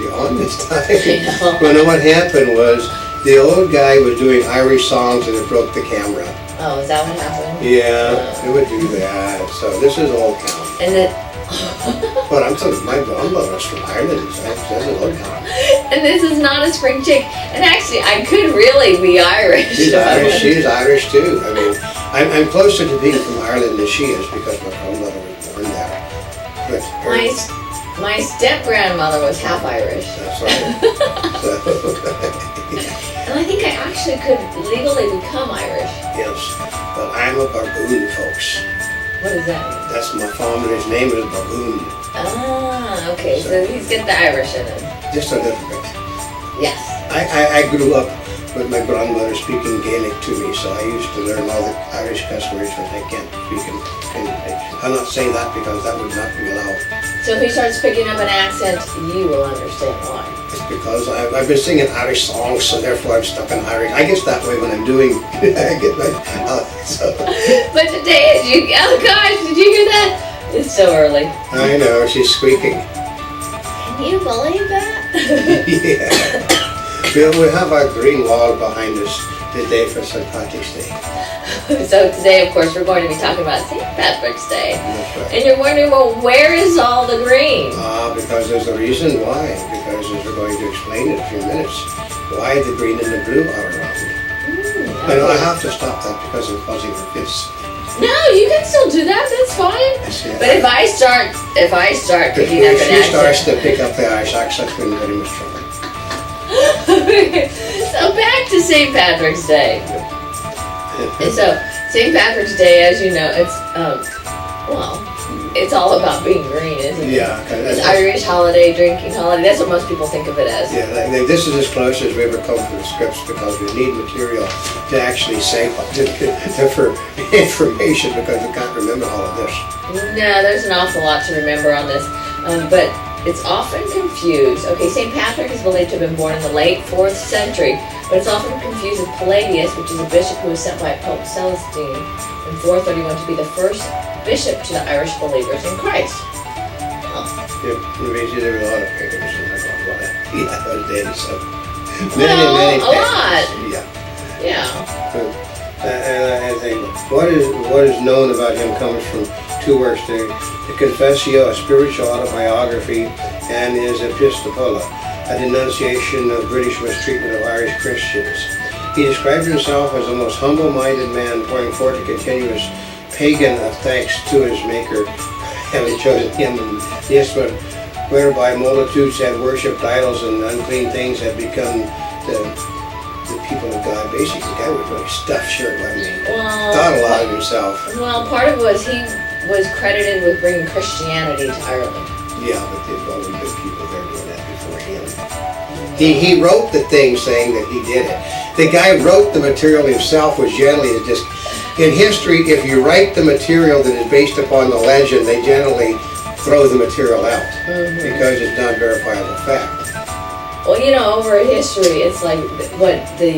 actually on this time. Well, no, what happened was the old guy was doing Irish songs and it broke the camera. Oh, is that what happened? Yeah, it would do that. So this is Old Count. And then, But I'm telling you, my grandmother's from Ireland. That's an Old Count. and this is not a spring chick. And actually, I could really be Irish. She's Irish. She's Irish too. I mean, I'm closer to being from Ireland than she is because my grandmother was born there. But My step-grandmother was half Irish. that's right. So, And I think I actually could legally become Irish. yes, but I'm a baboon, folks. What does that mean? That's my family's name is Baboon. Ah, okay. So he's got the Irish in him. Just a little bit. Yes. I grew up with my grandmother speaking Gaelic to me, so I used to learn all the Irish cuss words, but I can't speak them. I'm not saying that because that would not be allowed. So if he starts picking up an accent, you will understand why. It's because I've been singing Irish songs, so therefore I'm stuck in Irish. I get that way when I'm doing, I get my, so. But today, oh gosh, did you hear that? It's so early. I know, she's squeaking. Can you believe that? Yeah. We have our green wall behind us today for St. Patrick's Day. So today, of course, we're going to be talking about St. Patrick's Day. That's right. And you're wondering, well, where is all the green? Because there's a reason why. Because as we're going to explain in a few minutes, why the green and the blue are around. I know I have to stop that because I'm causing her fits. No, you can still do that. That's fine. Yeah. But if I start picking up If an she starts accent, to pick up the Irish accent, we're in very much trouble. so back to St. Patrick's Day. And so St. Patrick's Day, as you know, it's it's all about being green, isn't it? Yeah. It's Irish holiday, drinking holiday. That's what most people think of it as. Yeah, this is as close as we ever come to the scripts because we need material to actually say for information because we can't remember all of this. No, there's an awful lot to remember on this, but it's often confused. Okay, St. Patrick is believed to have been born in the late 4th century, but it's often confused with Palladius, which is a bishop who was sent by Pope Celestine in 431 to be the first bishop to the Irish believers in Christ. Yeah, basically there were a lot of pagans in that one. Yeah, those days. So Well, many a lot. Yeah. Yeah. And I think what is known about him comes from two works: the Confessio, a spiritual autobiography, and his Epistola, a denunciation of British mistreatment of Irish Christians. He described himself as the most humble-minded man, pouring forth a continuous pagan of thanks to his Maker, having chosen him and this one, whereby multitudes had worshipped idols and unclean things had become the people of God. Basically, the guy was really stuffed shirt, wasn't he? Well, Thought a lot of himself. Well, part of it was he was credited with bringing Christianity to Ireland. Yeah, but there's always been people there doing that before him. He wrote the thing saying that he did it. The guy wrote the material himself, which generally is just, in history, if you write the material that is based upon the legend, they generally throw the material out because it's not verifiable fact. Well, you know, over history, it's like what the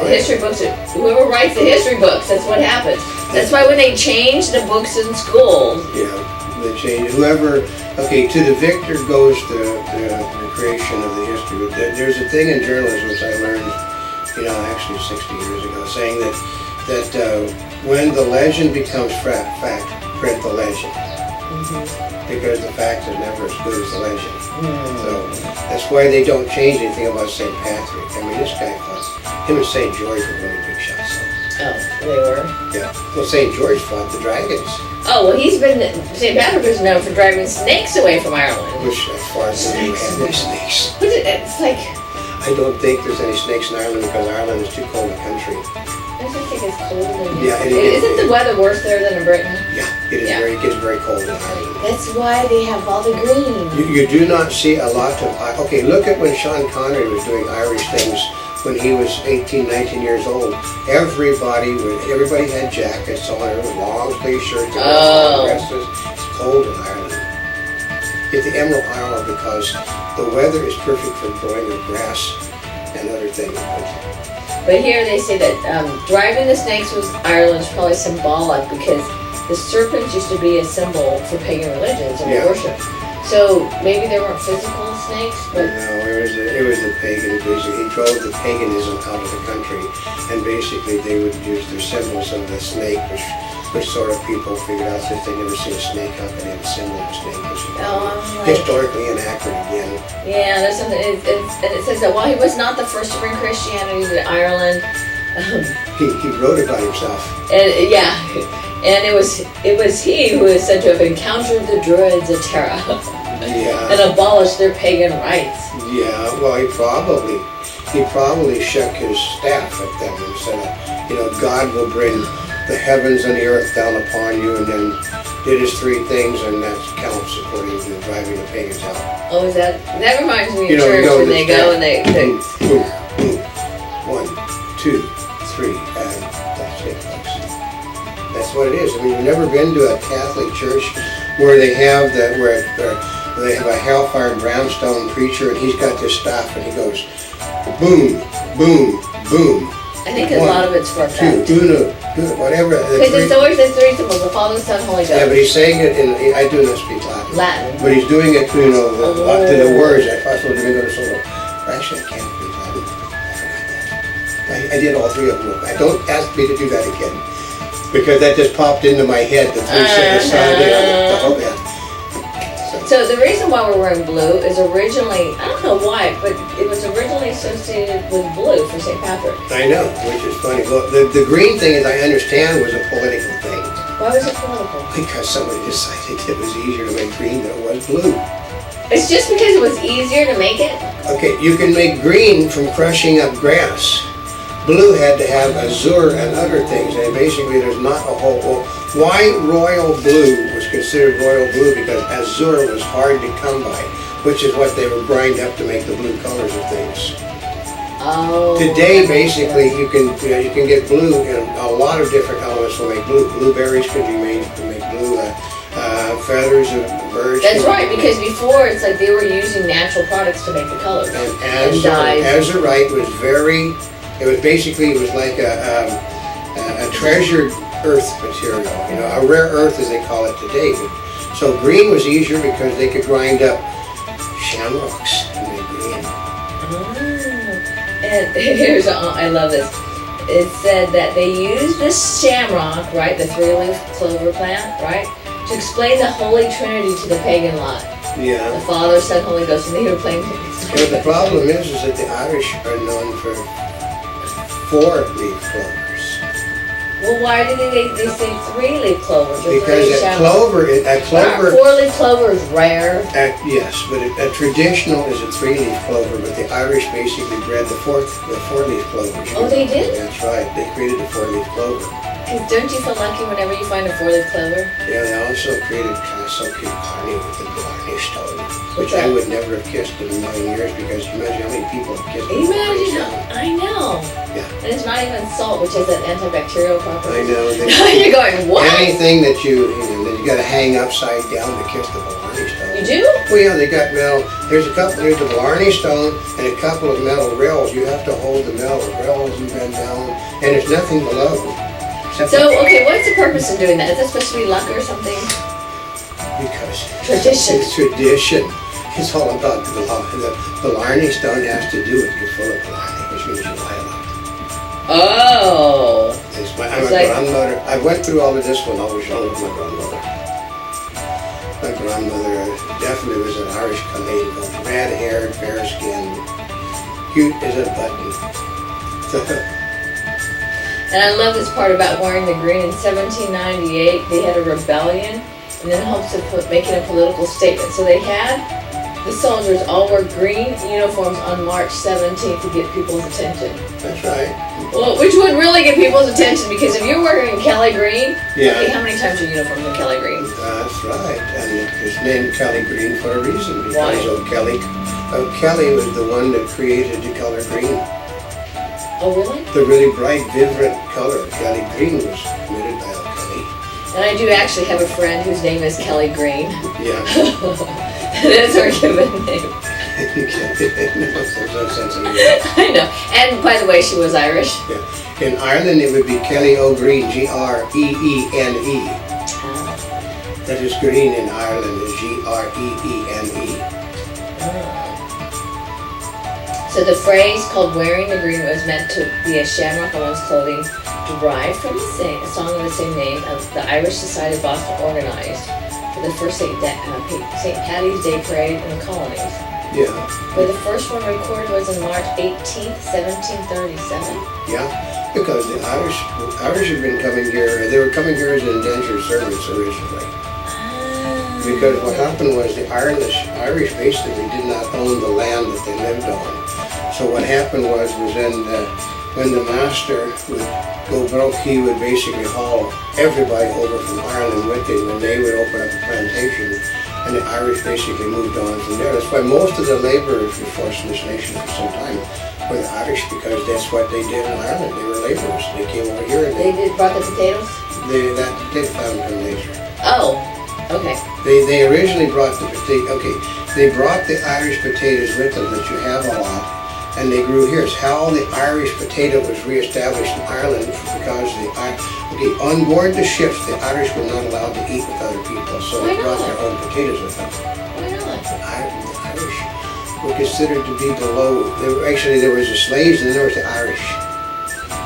history books, whoever writes the history books, that's what happens. That's why when they change the books in schools. Yeah, they change. Okay, to the victor goes the creation of the history. There's a thing in journalism which I learned, actually 60 years ago, saying that when the legend becomes fact, print the legend. Because the fact is never as good as the legend. So that's why they don't change anything about St. Patrick. I mean, this guy fought, him and St. George were really big shots. Oh, they were? Yeah. Well, St. George fought the dragons. Oh, well, St. Patrick is known for driving snakes away from Ireland. Which, as far as they have any snakes. But it's like... I don't think there's any snakes in Ireland because Ireland is too cold a country. I think it's cold. Yeah, it is. Isn't the weather worse there than in Britain? Yeah, it is. It gets very cold in Ireland. That's why they have all the green. You do not see a lot of... Okay, look at when Sean Connery was doing Irish things when he was 18, 19 years old. Everybody had jackets on, there was long sleeve shirts, and long dresses. It's cold in Ireland. It's the Emerald Isle because the weather is perfect for growing of grass and other things. But here they say that driving the snakes was Ireland's probably symbolic because the serpents used to be a symbol for pagan religions and worship. So maybe there weren't physical snakes, but No, it was the pagan. Basically, he drove the paganism out of the country, and basically they would use their symbols of the snake, which sort of people figured out since they never seen a snake, how could they have a symbol of a snake? Which is like, historically inaccurate again. yeah, there's something. And it says that while he was not the first to bring Christianity to Ireland, He wrote about himself. and yeah, and it was he who is said to have encountered the Druids of Tara Yeah. and abolished their pagan rites. Yeah, well, he probably shook his staff at them and said, God will bring the heavens and the earth down upon you, and then did his three things, and that counts according to driving the pagans out. Oh, is that reminds me You of know, church you know when they this go guy. and they Boom, boom, boom. 1, 2, 3, and that's it, folks. That's what it is. I mean, you've never been to a Catholic church where they have where they have a hellfire brownstone preacher, and he's got this staff, and he goes, boom, boom, boom. I think a lot of it's for Two, effect. uno, whatever. Because it's always the three symbols: the Father, Son, Holy Ghost. Yeah, but he's saying it I do not speak Latin. Latin. But he's doing it, to the words. I thought it was sort of. Actually, I can't speak Latin. I forgot that. I did all three of them. Don't ask me to do that again, because that just popped into my head. The three sentences. So the reason why we're wearing blue is originally, I don't know why, but it was originally associated with blue for St. Patrick. I know, which is funny. Well, the green thing, as I understand, was a political thing. Why was it political? Because somebody decided it was easier to make green than it was blue. It's just because it was easier to make it? Okay, you can make green from crushing up grass. Blue had to have azure and other things, and basically there's not a whole. Why royal blue was considered royal blue? Because azure was hard to come by, which is what they would grind up to make the blue colors of things. Oh. Today, basically, you can get blue in a lot of different elements to make blue. Blueberries can be made to make blue. Feathers of birds. That's right, because before it's like they were using natural products to make the colors. And dyes. azurite was very. It was like a treasured earth material, a rare earth as they call it today. So green was easier because they could grind up shamrocks and make green. And here's, I love this. It said that they used this shamrock, right, the three-leaf clover plant, right, to explain the Holy Trinity to the pagan lot. Yeah. The Father, Son, Holy Ghost, and they were playing. But the problem is that the Irish are known for 4-leaf clovers. Well, why do they say three-leaf clovers? Or Because three a shamrocks? clover. Four-leaf clover is rare. Yes, but a traditional is a 3-leaf clover, but the Irish basically bred the 4-leaf clovers. Oh, they did? That's right. They created the 4-leaf clover. Because don't you feel lucky whenever you find a four-leaf clover? Yeah, they also created kind of some cute carney with the Blarney stone, which What's I that? would never have kissed in a million years, because you imagine how many people have kissed the Blarney Imagine stone. how, I know. Yeah. And it's not even salt, which has that antibacterial property. I know. You're going, what? Anything that you got to hang upside down to kiss the Blarney stone. You do? Well, yeah, they got metal. There's the Blarney stone and a couple of metal rails. You have to hold the metal rails and bend down, and there's nothing below. So, okay, what's the purpose of doing that? Is it supposed to be luck or something? Because Tradition. it's tradition. It's all about the Blarney stone has to do with you're full of Blarney, which means you lie a lot. Oh. I'm a grandmother. I went through all of this when I was young with my grandmother. My grandmother definitely was an Irish Canadian, red-haired, fair-skinned, cute as a button. And I love this part about wearing the green. In 1798, they had a rebellion and in hopes of making a political statement. So they had the soldiers all wear green uniforms on March 17th to get people's attention. That's right. Well, which would really get people's attention, because if you're wearing Kelly green, Yeah. okay, how many times are uniforms in Kelly green? That's right. And it's named Kelly Green for a reason, because Why? Kelly was the one that created the color green. Oh, really? The really bright, vibrant color, Kelly Green, was committed by Kelly. And I do actually have a friend whose name is Kelly Green. Yeah. That's her given name. There's no sense in it. I know. And by the way, she was Irish. Yeah. In Ireland, it would be Kelly O'Green, Greene. That is green in Ireland, is Greene. So the phrase called "wearing the green" was meant to be a shamrock on one's clothing, derived from a song of the same name of the Irish Society of Boston organized for the first St. Paddy's Day parade in the colonies. Yeah. But the first one recorded was on March 18th, 1737. Yeah, because the Irish had been coming here. They were coming here as indentured servants originally. Because what happened was the Irish basically did not own the land that they lived on. So what happened was then when the master would go broke, he would basically haul everybody over from Ireland with him, and they would open up a plantation, and the Irish basically moved on from there. That's why most of the laborers we forced in this nation for some time were the Irish, because that's what they did in Ireland. They were laborers. They came over here and They brought the potatoes? they found them later. Oh, okay. They originally brought the potato. Okay, they brought the Irish potatoes with them that you have a lot, and they grew here. It's how the Irish potato was reestablished in Ireland, because on board the ships, the Irish were not allowed to eat with other people, so they brought their own potatoes with them. Why not? The Irish were considered to be below. There was the slaves, and then there was the Irish.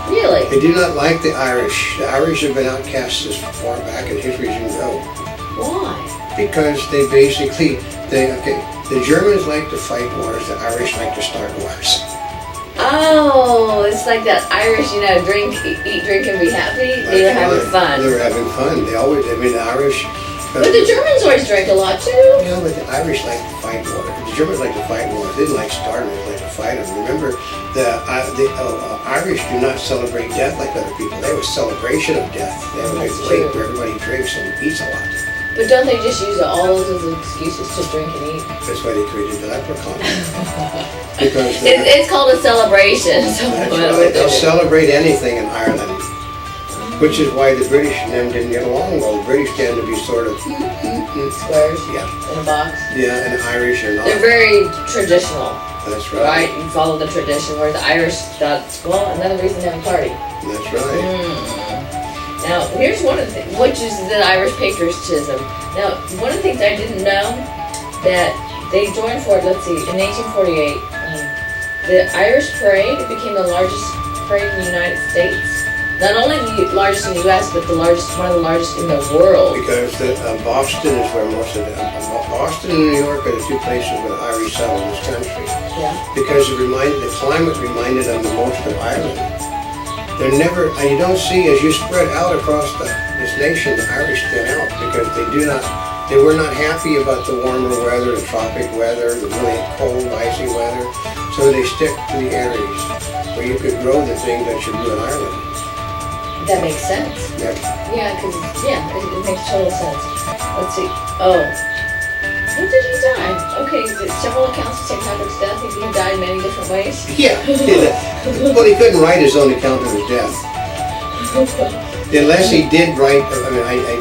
Really? They do not like the Irish. The Irish have been outcasts as far back in history as you can go. Why? Because the Germans like to fight wars, the Irish like to start wars. Oh, it's like that Irish, drink, eat, drink, and be happy. They were having fun. They were having fun. The Irish. But the Germans always drank a lot too. Yeah, but the Irish like to fight wars. The Germans like to fight wars. They didn't like start them, they like to fight them. Remember, the Irish do not celebrate death like other people. They have a celebration of death. They have a big wake where everybody drinks and eats a lot. But don't they just use all those as excuses to drink and eat? That's why they created the leprechaun. Because it's called a celebration. So that's right. They'll celebrate anything in Ireland, which is why the British and them didn't get along well. The British tend to be sort of squares, yeah, in a box. yeah, and the Irish are not. They're very traditional. That's right. Right, you follow the tradition. Where the Irish thought, well, another reason to have a party. That's right. Now, here's one of the things, which is the Irish patriotism. Now, one of the things I didn't know, that they joined for, let's see, in 1848, the Irish parade became the largest parade in the United States. Not only the largest in the U.S., but one of the largest in the world. Because Boston is where most of Boston and New York are the two places where the Irish settled this country. Yeah. Because the climate reminded them the most of Ireland. They're never, and you don't see, as you spread out across this nation, the Irish thin out, because they were not happy about the warmer weather, the tropic weather, the really cold, icy weather. So they stick to the areas where you could grow the things that you grew in Ireland. That makes sense. Yep. Yeah, because, it makes total sense. Let's see. Oh. When did he die? Okay, several accounts of St. Patrick's death. He died in many different ways. Yeah. Well, he couldn't write his own account of his death. Unless he did write, unless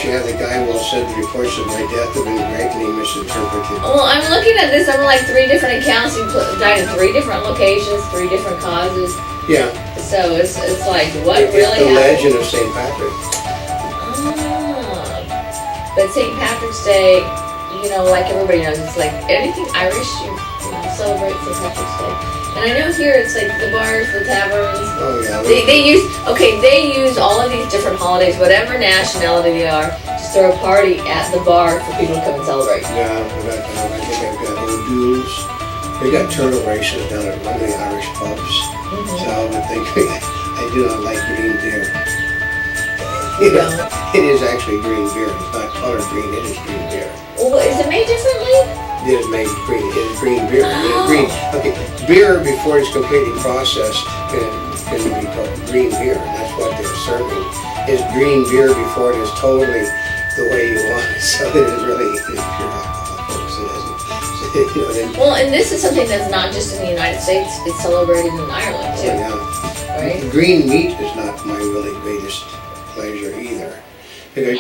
you have the guy who said the reports of my death have been greatly misinterpreted. Well, I'm looking at this. I'm like 3 different accounts. He died in 3 different locations, 3 different causes. Yeah. So it's like, what It's really the happened? legend of St. Patrick. But St. Patrick's Day, like everybody knows, it's like anything Irish, you celebrate St. Patrick's Day. And I know here it's like the bars, the taverns. Oh yeah. They use all of these different holidays, whatever nationality they are, to throw a party at the bar for people to come and celebrate. Yeah, I think I've got O'Douls. They got turtle races down at one of the Irish pubs. So I would think I do not like green beer. It is actually green beer. It's not colored green. It is green beer. Well, is it made differently? It is made green. It is green beer. Oh. Beer before it's completely processed can be called green beer, and that's what they're serving. Is green beer before it is totally the way you want it. So it is really pure alcohol, folks. It isn't. Well, and this is something that's not just in the United States. It's celebrated in Ireland too, Yeah. right? Green meat is not my really greatest pleasure either. Because